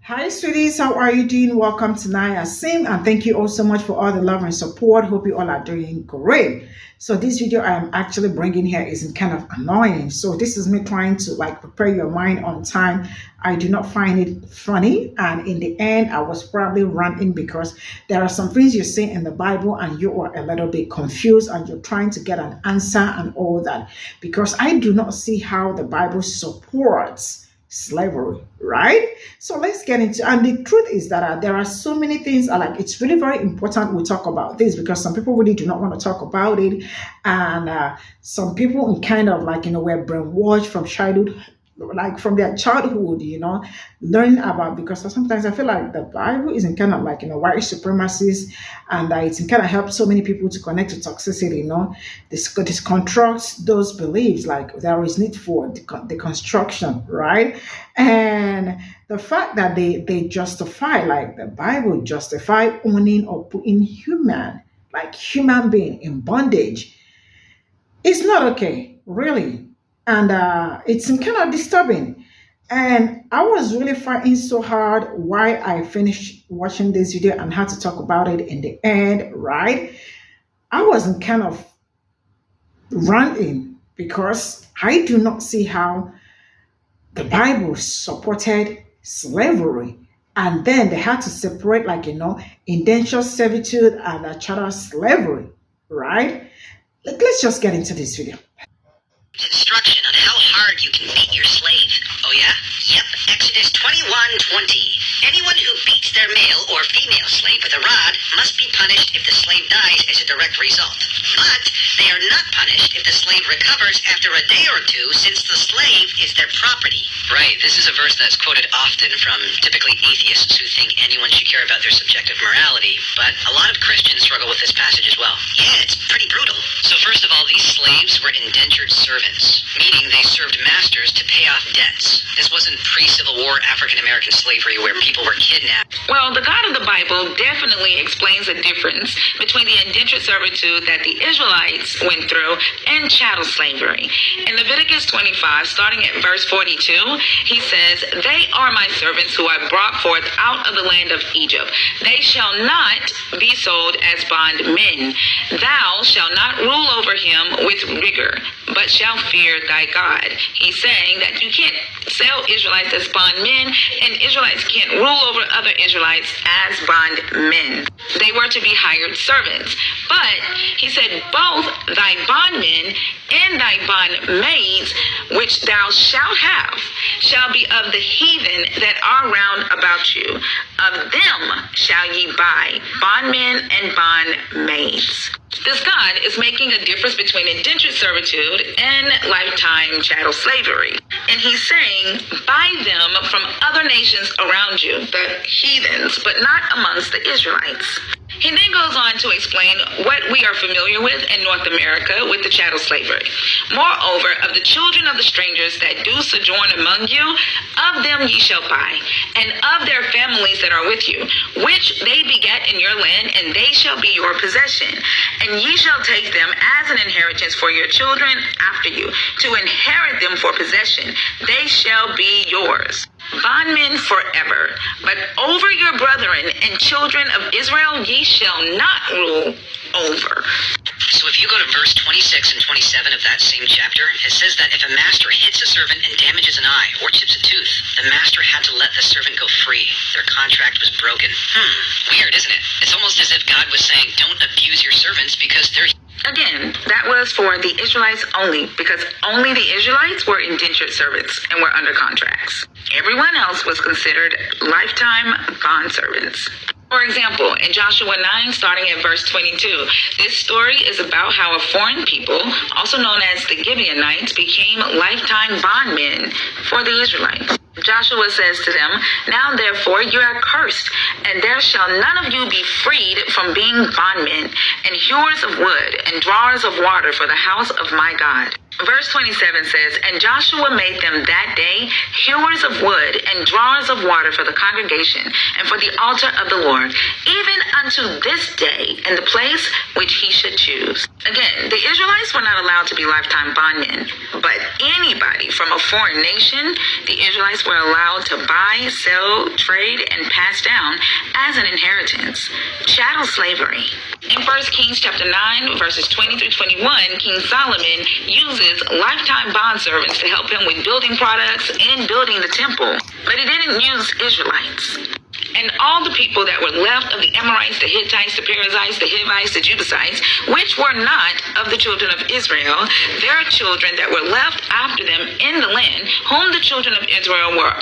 Hi, sweeties. How are you doing? Welcome to Naya Sim, and thank you all so much for all the love and support. Hope you all are doing great. So, this video I am actually bringing here is kind of annoying. So, this is me trying to prepare your mind on time. I do not find it funny, and in the end, I was probably ranting because there are some things you see in the Bible, and you are a little bit confused, and you're trying to get an answer and all that. Because I do not see how the Bible supports slavery, right? So let's get into, and the truth is that there are so many things it's really very important we talk about this, because some people really do not want to talk about it, and some people in kind of were brainwashed from childhood, from their childhood, learn about, because sometimes I feel like the Bible isn't kind of white supremacists, and it kind of helps so many people to connect to toxicity, this constructs those beliefs, like there is need for the construction, right? And the fact that they justify, like the Bible justify owning or putting human being in bondage, it's not okay, really. And it's kind of disturbing. And I was really fighting so hard why I finished watching this video and had to talk about it in the end, right? I wasn't kind of ranting because I do not see how the Bible supported slavery. And then they had to separate, indentured servitude and chattel slavery, right? Let's just get into this video. Instruction on how hard you can beat your slave. Oh yeah? Yep, Exodus 21:20. Anyone who beats their male or female slave with a rod must be punished if the slave dies as a direct result. But they are not punished if the slave recovers after a day or two, since the slave is their property. Right, this is a verse that's quoted often from typically atheists who think anyone should care about their subjective morality, but a lot of Christians struggle with this passage as well. Yeah, it's pretty brutal. So first of all, these slaves were indentured servants, meaning they served masters to pay off debts. This wasn't pre-Civil War African-American slavery where people were kidnapped. Well, the God of the Bible definitely explains the difference between the indentured servitude that the Israelites went through and chattel slavery. In Leviticus 25, starting at verse 42, he says, "They are my servants who I brought forth out of the land of Egypt. They shall not be sold as bondmen. Thou shalt not rule over him with rigor, but shall fear thy God." He's saying that you can't sell Israelites as bondmen, and Israelites can't rule over other Israelites as bondmen. They were to be hired servants. But he said, "Both thy bondmen and thy bondmaids, which thou shalt have, shall be of the heathen that are round about you. Of them shall ye buy bondmen and bondmaids." This God is making a difference between indentured servitude and lifetime chattel slavery. And he's saying, buy them from other nations around you, the heathens, but not amongst the Israelites. He then goes on to explain what we are familiar with in North America with the chattel slavery. "Moreover, of the children of the strangers that do sojourn among you, of them ye shall buy, and of their families that are with you, which they begat in your land, and they shall be your possession. And ye shall take them as an inheritance for your children after you, to inherit them for possession. They shall be yours. Bondmen forever, but over your brethren and children of Israel ye shall not rule over." So if you go to verse 26 and 27 of that same chapter, it says that if a master hits a servant and damages an eye or chips a tooth, the master had to let the servant go free. Their contract was broken. Weird, isn't it? It's almost as if God was saying, don't abuse your servants because they're... Again, that was for the Israelites only, because only the Israelites were indentured servants and were under contracts. Everyone else was considered lifetime bondservants. For example, in Joshua 9, starting at verse 22, this story is about how a foreign people, also known as the Gibeonites, became lifetime bondmen for the Israelites. Joshua says to them, "Now therefore you are cursed, and there shall none of you be freed from being bondmen, and hewers of wood, and drawers of water for the house of my God. Verse 27 says, "And Joshua made them that day hewers of wood and drawers of water for the congregation and for the altar of the Lord, even unto this day in the place which he should choose." Again, the Israelites were not allowed to be lifetime bondmen, but anybody from a foreign nation, the Israelites were allowed to buy, sell, trade, and pass down as an inheritance. Chattel slavery. In 1 Kings chapter 9, verses 20 through 21, King Solomon uses lifetime bondservants to help him with building products and building the temple, but he didn't use Israelites. And all the people that were left of the Amorites, the Hittites, the Perizzites, the Hivites, the Jebusites, which were not of the children of Israel, their children that were left after them in the land, whom the children of Israel were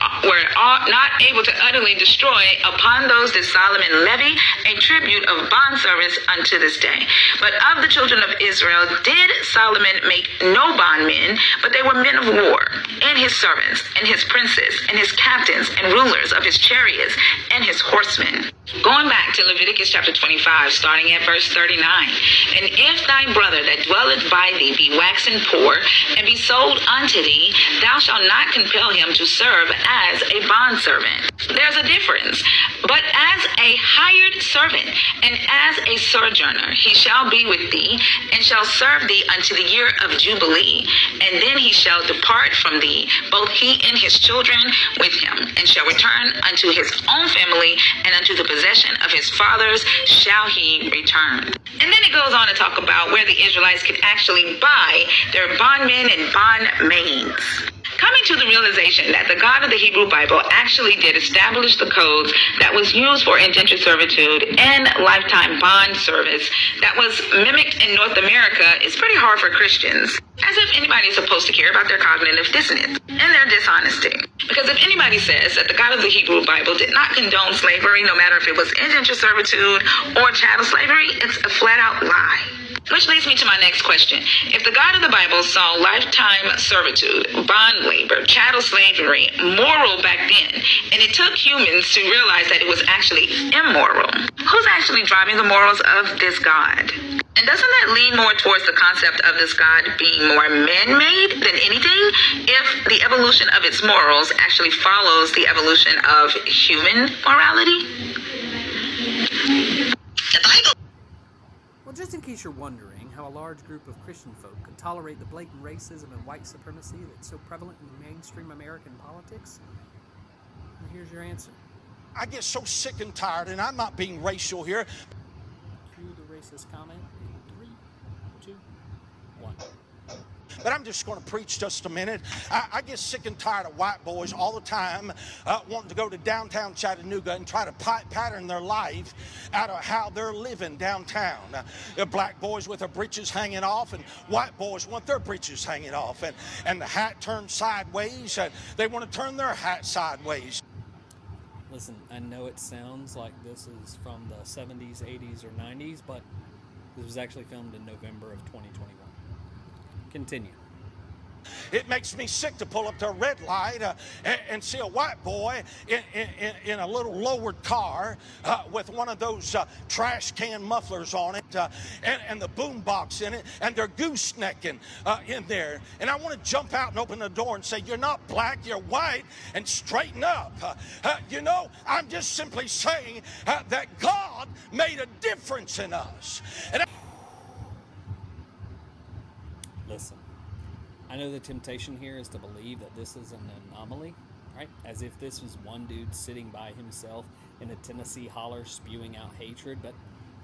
not able to utterly destroy, upon those did Solomon levy a tribute of bondservants unto this day. But of the children of Israel did Solomon make no bondmen, but they were men of war, and his servants, and his princes, and his captains, and rulers of his chariots, and his horsemen. Going back to Leviticus chapter 25, starting at verse 39. "And if thy brother that dwelleth by thee be waxen poor, and be sold unto thee, thou shalt not compel him to serve as a bondservant." There's a difference. "But as a hired servant, and as a sojourner, he shall be with thee, and shall serve thee unto the year of Jubilee. And then he shall depart from thee, both he and his children with him, and shall return unto his own family, and unto the possession of his fathers shall he return." And then it goes on to talk about where the Israelites could actually buy their bondmen and bondmaids. Coming to the realization that the God of the Hebrew Bible actually did establish the codes that was used for indentured servitude and lifetime bond service that was mimicked in North America is pretty hard for Christians. As if anybody is supposed to care about their cognitive dissonance and their dishonesty. Because if anybody says that the God of the Hebrew Bible did not condone slavery, no matter if it was indentured servitude or chattel slavery, it's a flat-out lie. Which leads me to my next question. If the God of the Bible saw lifetime servitude, bond labor, chattel slavery moral back then, and it took humans to realize that it was actually immoral, who's actually driving the morals of this God? And doesn't that lean more towards the concept of this God being more man-made than anything, if the evolution of its morals actually follows the evolution of human morality? The Bible. Well, just in case you're wondering how a large group of Christian folk could tolerate the blatant racism and white supremacy that's so prevalent in mainstream American politics, well, here's your answer. I get so sick and tired, and I'm not being racial here. Cue the racist comment in 3, 2, 1. But I'm just going to preach just a minute. I get sick and tired of white boys all the time wanting to go to downtown Chattanooga and try to pattern their life out of how they're living downtown. Black boys with their breeches hanging off, and white boys want their breeches hanging off, and the hat turned sideways. They want to turn their hat sideways. Listen, I know it sounds like this is from the 70s, 80s, or 90s, but this was actually filmed in November of 2021. Continue. It makes me sick to pull up to a red light and see a white boy in a little lowered car with one of those trash can mufflers on it and the boom box in it, and they're goosenecking in there. And I want to jump out and open the door and say, "You're not black, you're white," and straighten up. I'm just simply saying that God made a difference in us. Listen, I know the temptation here is to believe that this is an anomaly, right? As if this was one dude sitting by himself in a Tennessee holler spewing out hatred, but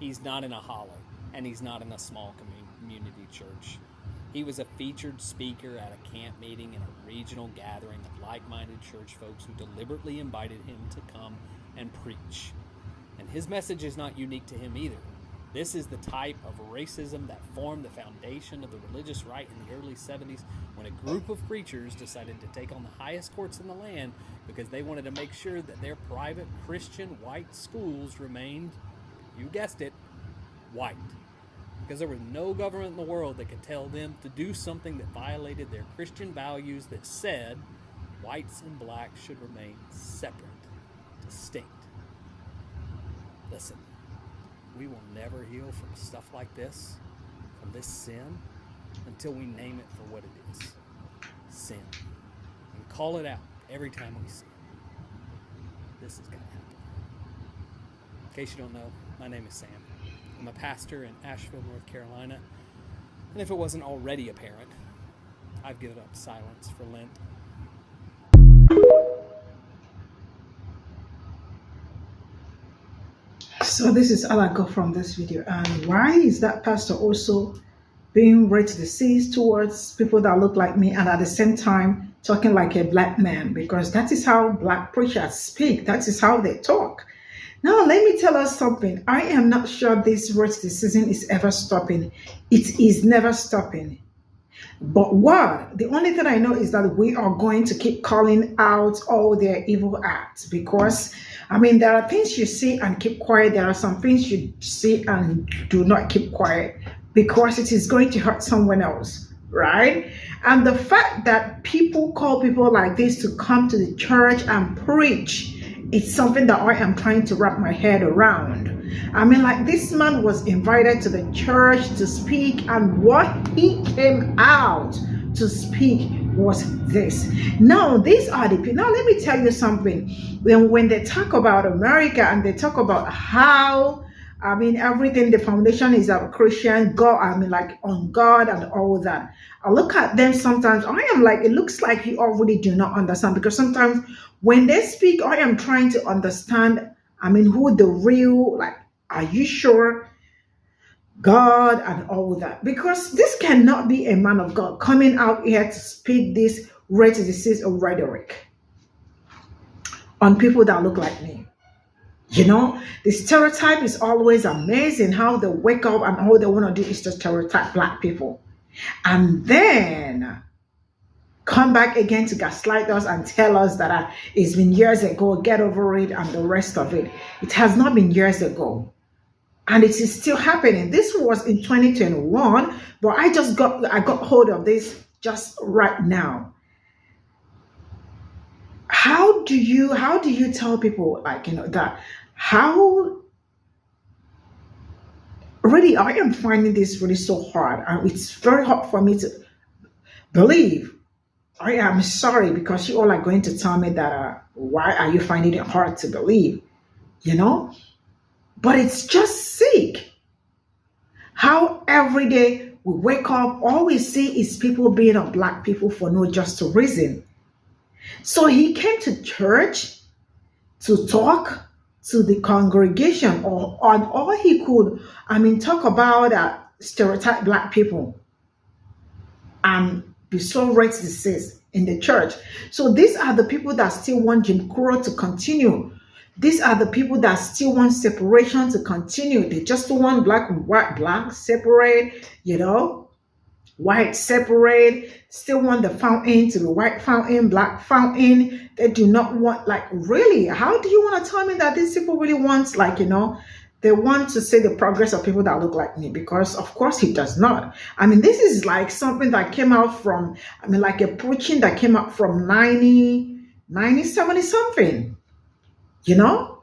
he's not in a holler, and he's not in a small community church. He was a featured speaker at a camp meeting and a regional gathering of like-minded church folks who deliberately invited him to come and preach. And his message is not unique to him either. This is the type of racism that formed the foundation of the religious right in the early 70s, when a group of preachers decided to take on the highest courts in the land because they wanted to make sure that their private Christian white schools remained, you guessed it, white. Because there was no government in the world that could tell them to do something that violated their Christian values that said whites and blacks should remain separate, distinct. Listen. We will never heal from stuff like this, from this sin, until we name it for what it is, sin, and call it out every time we sin. This has got to happen. In case you don't know, my name is Sam. I'm a pastor in Asheville, North Carolina, and if it wasn't already apparent, I've given up silence for Lent. So this is all I got from this video. And why is that pastor also being racist towards people that look like me and at the same time talking like a black man? Because that is how black preachers speak. That is how they talk. Now, let me tell us something. I am not sure this racism is ever stopping. It is never stopping. But what? The only thing I know is that we are going to keep calling out all their evil acts, because, I mean, there are things you see and keep quiet. There are some things you see and do not keep quiet, because it is going to hurt someone else, right? And the fact that people call people like this to come to the church and preach, it's something that I am trying to wrap my head around. I mean, like, this man was invited to the church to speak, and what he came out to speak was this. Now, these are the people. Now, let me tell you something. When they talk about America and they talk about how, I mean, everything, the foundation is a Christian, God, I mean, like, on God and all that. I look at them sometimes, I am like, it looks like you already do not understand, because sometimes when they speak, I am trying to understand, I mean, who the real, like, are you sure? God and all that. Because this cannot be a man of God coming out here to speak this racist rhetoric on people that look like me. You know, the stereotype is always amazing, how they wake up and all they want to do is to stereotype black people. And then come back again to gaslight us and tell us that it's been years ago, get over it, and the rest of it. It has not been years ago. And it is still happening. This was in 2021, but I got hold of this just right now. How do you tell people, like, you know, that how really I am finding this really so hard, and it's very hard for me to believe. I am sorry, because you all are going to tell me that why are you finding it hard to believe, you know? But it's just sick how every day we wake up, all we see is people being on black people for no just reason. So he came to church to talk to the congregation, or on all he could, I mean, talk about stereotype black people and be so racist in the church. So these are the people that still want Jim Crow to continue. These are the people that still want separation to continue. They just want black and white, black separate, you know, white separate, still want the fountain to be white fountain, black fountain. They do not want, like, really, how do you want to tell me that these people really want, like, you know, they want to see the progress of people that look like me? Because of course he does not. I mean, this is like something that came out from, I mean, like a preaching that came out from 70 something. You know?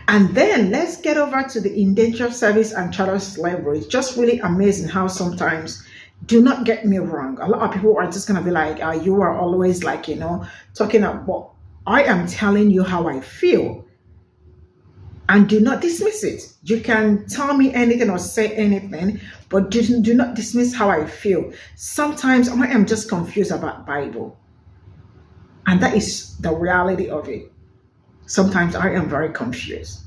And then let's get over to the indentured service and chattel slavery. It's just really amazing how sometimes, do not get me wrong, a lot of people are just going to be like, you are always, like, you know, talking about, I am telling you how I feel. And do not dismiss it. You can tell me anything or say anything, but do not dismiss how I feel. Sometimes I am just confused about Bible. And that is the reality of it. Sometimes I am very confused,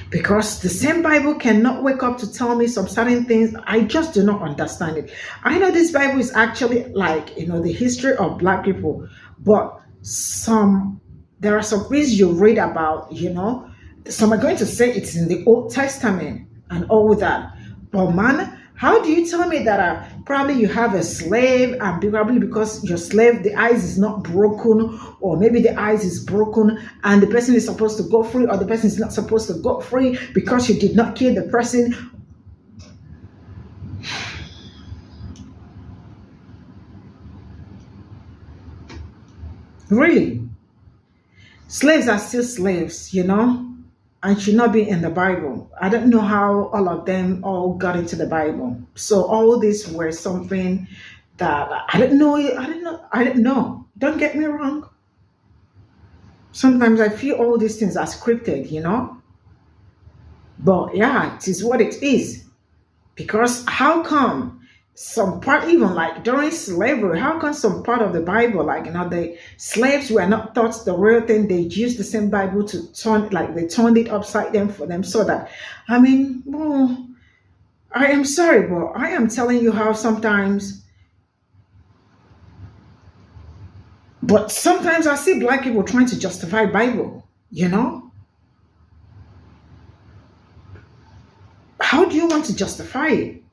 because the same Bible cannot wake up to tell me some certain things. I just do not understand it. I know this Bible is actually, like, you know, the history of black people, but there are some things you read about, you know, some are going to say it's in the Old Testament and all that. But man, how do you tell me that probably you have a slave, and probably because your slave, the eyes is not broken, or maybe the eyes is broken and the person is supposed to go free, or the person is not supposed to go free because you did not kill the person? Really? Slaves are still slaves, you know? and should not be in the Bible. I don't know how all of them all got into the Bible. So all these were something that I didn't know. I didn't know. Don't get me wrong. Sometimes I feel all these things are scripted, But yeah, it is what it is. Because how come some part, even like during slavery, how come some part of the Bible, like the slaves were not taught the real thing? They used the same Bible to turn, like they turned it upside down for them, so that well, I am sorry, but I am telling you how sometimes. But sometimes I see black people trying to justify Bible. How do you want to justify it?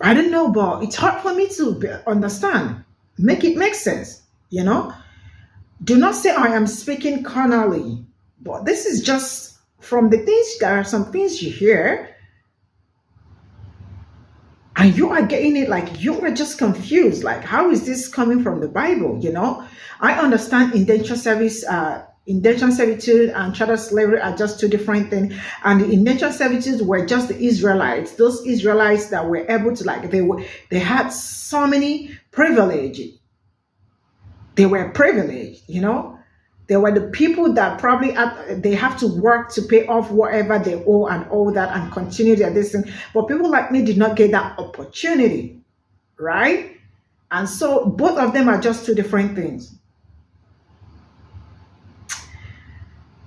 I don't know, but it's hard for me to understand. Make it make sense. Do not say I am speaking carnally, but this is just from the things. There are some things you hear, and you are getting it like you are just confused. Like, how is this coming from the Bible? I understand indentured servitude and chattel slavery are just two different things. And the indentured servitude were just the Israelites, those Israelites that were able to they had so many privilege. They were privileged. They were the people that probably they have to work to pay off whatever they owe and all that and continue their destiny. But people like me did not get that opportunity, right? And so both of them are just two different things.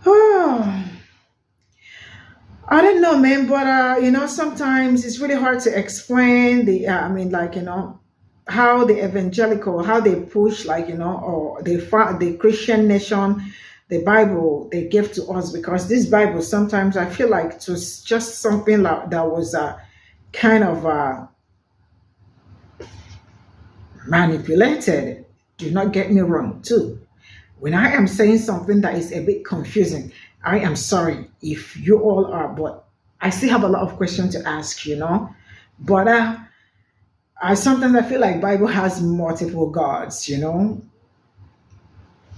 Oh, I don't know, man, but sometimes it's really hard to explain how the evangelical, how they push, or the Christian nation, the Bible they give to us, because this Bible sometimes I feel like it was just something like that was kind of manipulated. Do not get me wrong, too. When I am saying something that is a bit confusing, I am sorry if you all are, but I still have a lot of questions to ask, But I sometimes feel like Bible has multiple gods,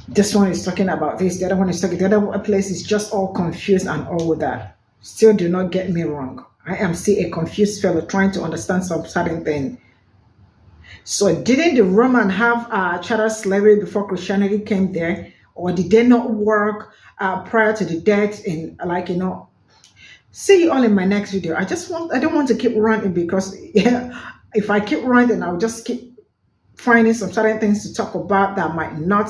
This one is talking about this, the other one is talking, the other place is just all confused and all that. Still, do not get me wrong. I am still a confused fellow trying to understand some certain thing. So didn't the Roman have chattel slavery before Christianity came there? Or did they not work prior to the death in See you all in my next video. I don't want to keep ranting, because if I keep ranting, I'll just keep finding some certain things to talk about that might not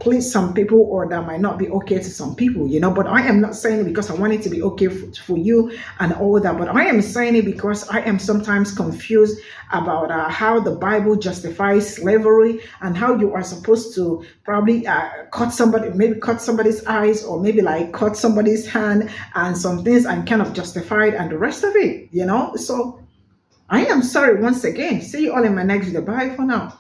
please some people, or that might not be okay to some people, but I am not saying it because I want it to be okay for you and all that, but I am saying it because I am sometimes confused about how the Bible justifies slavery, and how you are supposed to probably cut somebody's eyes, or maybe cut somebody's hand and some things, and kind of justify it and the rest of it, So I am sorry once again. See you all in my next video. Bye for now.